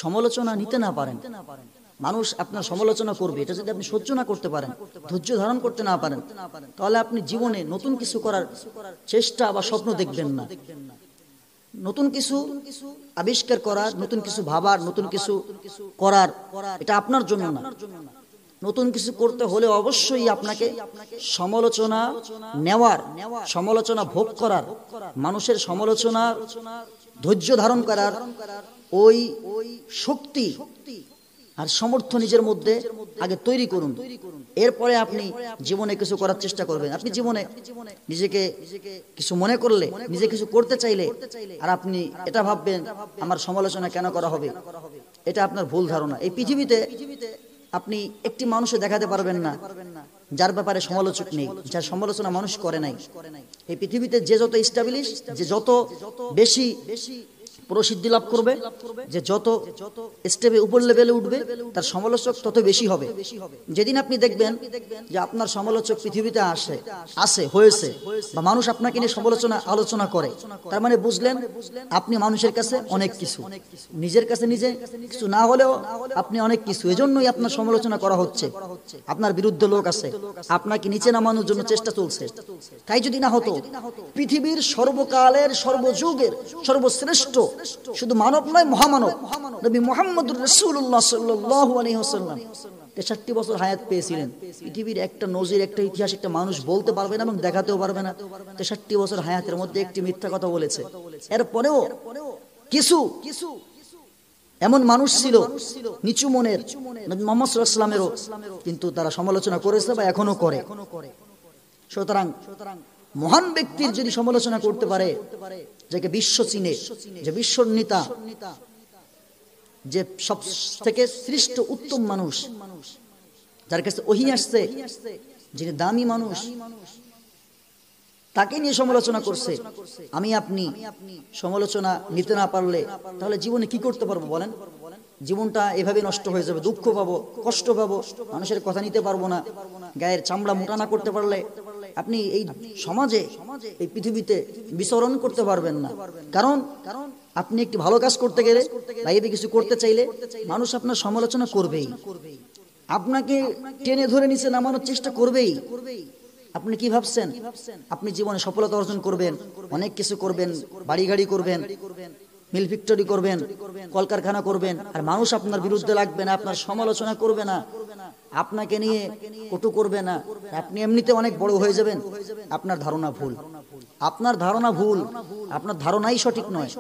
সমালোচনা নিতে না পারেন, মানুষ আপনার সমালোচনা করবে, এটা যদি আপনি সহ্য না করতে পারেন, ধৈর্য ধারণ করতে না পারেন, তাহলে আপনি জীবনে নতুন কিছু করার চেষ্টা বা স্বপ্ন দেখবেন না। নতুন কিছু আবিষ্কার করার, নতুন কিছু ভাবার, নতুন কিছু করার, এটা আপনার জন্য না। নতুন কিছু করতে হলে অবশ্যই আপনাকে সমালোচনা নেওয়ার, সমালোচনা ভোগ করার, মানুষের সমালোচনা ধৈর্য ধারণ করার ওই শক্তি আর সামর্থ্য নিজের মধ্যে আগে তৈরি করুন। এরপরে আপনি জীবনে কিছু করার চেষ্টা করবেন। আপনি জীবনে নিজেকে কিছু মনে করলে, নিজে কিছু করতে চাইলে, আর আপনি এটা ভাববেন আমার সমালোচনা কেন করা হবে, এটা আপনার ভুল ধারণা। এই পৃথিবীতে আপনি একটি মানুষও দেখাতে পারবেন না যার ব্যাপারে সমালোচক নেই, যার সমালোচনা মানুষ করে নাই। এই পৃথিবীতে যে যত স্টাবলিশ, যে যত বেশি প্রসিদ্ধি লাভ করবে, যে যত স্টেপে উপর লেভেলে উঠবে, তার সমালোচক তত বেশি হবে। যেদিন আপনি দেখবেন যে আপনার সমালোচক পৃথিবীতে হয়েছে, বা মানুষ আপনাকে নিয়ে সমালোচনা আলোচনা করে, তার মানে বুঝলেন আপনি মানুষের কাছে অনেক কিছু, নিজের কাছে নিজে কিছু না হলেও আপনি অনেক কিছু। এজন্যই আপনার সমালোচনা করা হচ্ছে, আপনার বিরুদ্ধে লোক আছে, আপনাকে নিচে নামানোর জন্য চেষ্টা চলছে। তাই যদি না হতো, পৃথিবীর সর্বকালের, সর্বযুগের সর্বশ্রেষ্ঠ শুধু মানব নয়, মহামানব নবী মুহাম্মদুর রাসূলুল্লাহ সাল্লাল্লাহু আলাইহি ওয়াসাল্লাম 63 বছর হায়াত পেয়েছিলেন। পৃথিবীর একটা নজির, একটা ইতিহাস একটা মানুষ বলতে পারবে না এবং দেখাতেও পারবে না 63 বছর হায়াতের মধ্যে একটি মিথ্যা কথা বলেছে। এরপরেও কিছু এমন মানুষ ছিল নিচু মনের, নবী মুহাম্মদ সাল্লাল্লাহু আলাইহি ওয়াসাল্লামেরও, কিন্তু তারা সমালোচনা করেছে বা এখনো করে। সুতরাং মহান ব্যক্তির যদি সমালোচনা করতে পারে, যাকে বিশ্ব চিনে, যে বিশ্বর নেতা, যে সব থেকে শ্রেষ্ঠ উত্তম মানুষ, যার কাছে ওহী আসছে, যিনি দামি মানুষ, তাকে নিয়ে সমালোচনা করছে, আমি আপনি সমালোচনা নিতে না পারলে তাহলে জীবনে কি করতে পারবো বলেন? জীবনটা এভাবে নষ্ট হয়ে যাবে, দুঃখ পাবো, কষ্ট পাবো, মানুষের কথা নিতে পারবো না, গায়ের চামড়া মোটা না করতে পারলে আপনি এই সমাজে, এই পৃথিবীতে বিচরণ করতে পারবেন না। কারণ আপনি একটি ভালো কাজ করতে গেলে, বাইরে কিছু করতে চাইলে, মানুষ আপনার সমালোচনা করবেই, আপনাকে টেনে ধরে নিচে নামানোর চেষ্টা করবেই। আপনি কি ভাবছেন আপনি জীবনে সফলতা অর্জন করবেন, অনেক কিছু করবেন, বাড়ি গাড়ি করবেন, মিল ফ্যাক্টরি করবেন, কলকারখানা করবেন, আর মানুষ আপনার বিরুদ্ধে লাগবে না, আপনার সমালোচনা করবে না, আপনাকে নিয়ে কটু করবে না, আপনি এমনিতে অনেক বড় হয়ে যাবেন? আপনার ধারণা ভুল, আপনার ধারণা ভুল, আপনার ধারণাই সঠিক নয়।